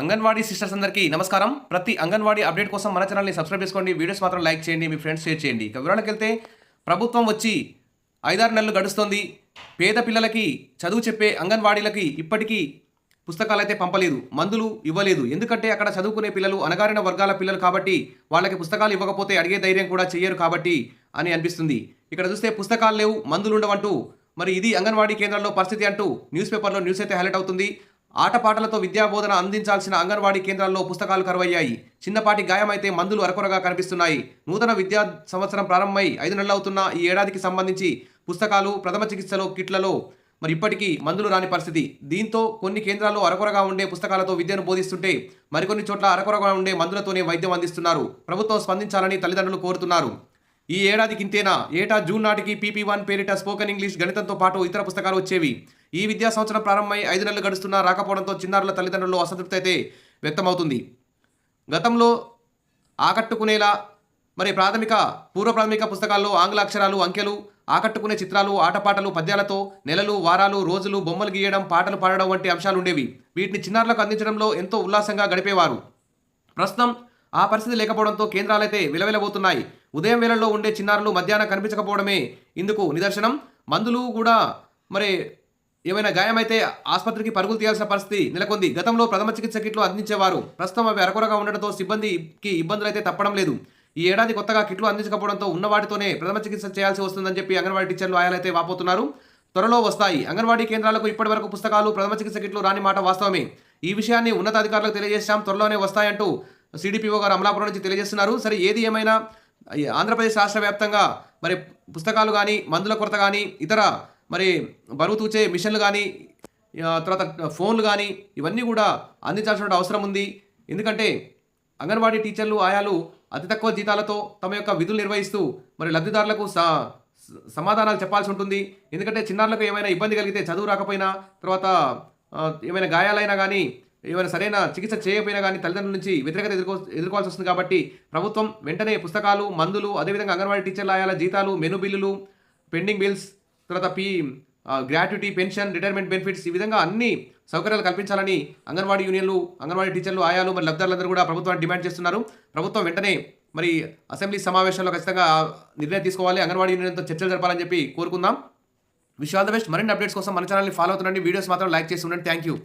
Anganwadi sisters అందరికీ నమస్కారం. ప్రతి అంగన్వాడీ అప్డేట్ కోసం మన ఛానల్ని సబ్స్క్రైబ్ చేసుకోండి. వీడియోస్ మాత్రం లైక్ చేయండి, మీ ఫ్రెండ్స్ షేర్ చేయండి. ఇక వివరాలకు వెళ్తే ప్రభుత్వం వచ్చి 5-6 నెలలు గడుస్తోంది. పేద పిల్లలకి చదువు చెప్పే అంగన్వాడీలకి ఇప్పటికీ పుస్తకాలైతే పంపలేదు, మందులు ఇవ్వలేదు. ఎందుకంటే అక్కడ చదువుకునే పిల్లలు అణగారిన వర్గాల పిల్లలు కాబట్టి వాళ్ళకి పుస్తకాలు ఇవ్వకపోతే అడిగే ధైర్యం కూడా చెయ్యరు కాబట్టి అని అనిపిస్తుంది. ఇక్కడ చూస్తే పుస్తకాలు లేవు, మందులు ఉండవంటూ మరి ఇది అంగన్వాడీ కేంద్రాల్లో పరిస్థితి అంటూ న్యూస్ పేపర్లో న్యూస్ అయితే హైలైట్ అవుతుంది. ఆటపాటలతో విద్యాబోధన అందించాల్సిన అంగన్వాడీ కేంద్రాల్లో పుస్తకాలు కరువయ్యాయి. చిన్నపాటి గాయమైతే మందులు అరకొరగా కనిపిస్తున్నాయి. నూతన విద్యా సంవత్సరం ప్రారంభమై 5 నెలలు అవుతున్న ఈ ఏడాదికి సంబంధించి పుస్తకాలు, ప్రథమ చికిత్సలో కిట్లలో మరి ఇప్పటికీ మందులు రాని పరిస్థితి. దీంతో కొన్ని కేంద్రాల్లో అరకొరగా ఉండే పుస్తకాలతో విద్యను బోధిస్తుంటే మరికొన్ని చోట్ల అరకొరగా ఉండే మందులతోనే వైద్యం అందిస్తున్నారు. ప్రభుత్వం స్పందించాలని తల్లిదండ్రులు కోరుతున్నారు. ఈ ఏడాదికి ఇంతేనా? ఏటా జూన్ నాటికి PP1 పేరిట స్పోకెన్ ఇంగ్లీష్, గణితంతో పాటు ఇతర పుస్తకాలు వచ్చేవి. ఈ విద్యా సంవత్సరం ప్రారంభమై 5 నెలలు గడుస్తున్నా రాకపోవడంతో చిన్నారుల తల్లిదండ్రుల్లో అసంతృప్తి అయితే వ్యక్తమవుతుంది. గతంలో ఆకట్టుకునేలా మరి పూర్వ ప్రాథమిక పుస్తకాల్లో ఆంగ్ల అక్షరాలు, అంకెలు, ఆకట్టుకునే చిత్రాలు, ఆటపాటలు, పద్యాలతో నెలలు, వారాలు, రోజులు, బొమ్మలు గీయడం, పాటలు పాడడం వంటి అంశాలు ఉండేవి. వీటిని చిన్నారులకు అందించడంలో ఎంతో ఉల్లాసంగా గడిపేవారు. ప్రస్తుతం ఆ పరిస్థితి లేకపోవడంతో కేంద్రాలైతే విలవిలబోతున్నాయి. ఉదయం వేళల్లో ఉండే చిన్నారులు మధ్యాహ్నం కనిపించకపోవడమే ఇందుకు నిదర్శనం. మందులు కూడా మరి ఏమైనా గాయమైతే ఆసుపత్రికి పరుగులు తీయాల్సిన పరిస్థితి నెలకొంది. గతంలో ప్రథమ చికిత్స కిట్లు అందించేవారు. ప్రస్తుతం అవి అరకొరగా ఉండడంతో సిబ్బందికి ఇబ్బందులు అయితే తప్పడం లేదు. ఈ ఏడాది కొత్తగా కిట్లు అందించకపోవడంతో ఉన్న వాటితోనే ప్రథమ చికిత్స చేయాల్సి వస్తుందని చెప్పి అంగన్వాడీ టీచర్లు, ఆయాలైతే వాపోతున్నారు. త్వరలో వస్తాయి. అంగన్వాడీ కేంద్రాలకు ఇప్పటి వరకు పుస్తకాలు, ప్రథమ చికిత్స కిట్లు రాని మాట వాస్తవమే. ఈ విషయాన్ని ఉన్నతాధికారులకు తెలియజేశాం, త్వరలోనే వస్తాయంటూ CDPO గారు అమలాపురం నుంచి తెలియజేస్తున్నారు. సరే, ఏది ఏమైనా ఆంధ్రప్రదేశ్ రాష్ట్ర వ్యాప్తంగా మరి పుస్తకాలు కానీ, మందుల కొరత కానీ, ఇతర మరి బరువు తూచే మిషన్లు కానీ, తర్వాత ఫోన్లు కానీ ఇవన్నీ కూడా అందించాల్సిన అవసరం ఉంది. ఎందుకంటే అంగన్వాడీ టీచర్లు, ఆయాలు అతి తక్కువ జీతాలతో తమ యొక్క విధులు నిర్వహిస్తూ మరి లబ్ధిదారులకు సమాధానాలు చెప్పాల్సి ఉంటుంది. ఎందుకంటే చిన్నారులకు ఏమైనా ఇబ్బంది కలిగితే, చదువు రాకపోయినా, తర్వాత ఏమైనా గాయాలైనా కానీ, ఏమైనా సరైన చికిత్స చేయకపోయినా కానీ తల్లిదండ్రుల నుంచి వ్యతిరేకత ఎదుర్కోవాల్సి వస్తుంది. కాబట్టి ప్రభుత్వం వెంటనే పుస్తకాలు, మందులు, అదేవిధంగా అంగన్వాడీ టీచర్ల, ఆయాల జీతాలు, మెను బిల్లులు, పెండింగ్ బిల్స్, తర్వాత గ్రాట్యుటీ, పెన్షన్, రిటైర్మెంట్ బెనిఫిట్స్, ఈ విధంగా అన్ని సౌకర్యాలు కల్పించాలని అంగన్వాడీ యూనియన్లు, అంగన్వాడీ టీచర్లు, ఆయాలు మరి లబ్ధిదారులందరూ కూడా ప్రభుత్వాన్ని డిమాండ్ చేస్తున్నారు. ప్రభుత్వం వెంటనే మరి అసెంబ్లీ సమావేశంలో ఖచ్చితంగా నిర్ణయం తీసుకోవాలి. అంగన్వాడీ యూనియన్తో చర్చలు జరపాలని చెప్పి కోరుకుందాం. Wish all the best. మరిన్ని అప్డేట్స్ కోసం మన ఛానల్ని ఫాలో అవుతుండండి. వీడియోస్ మాత్రం లైక్ చేసి ఉండండి. Thank you.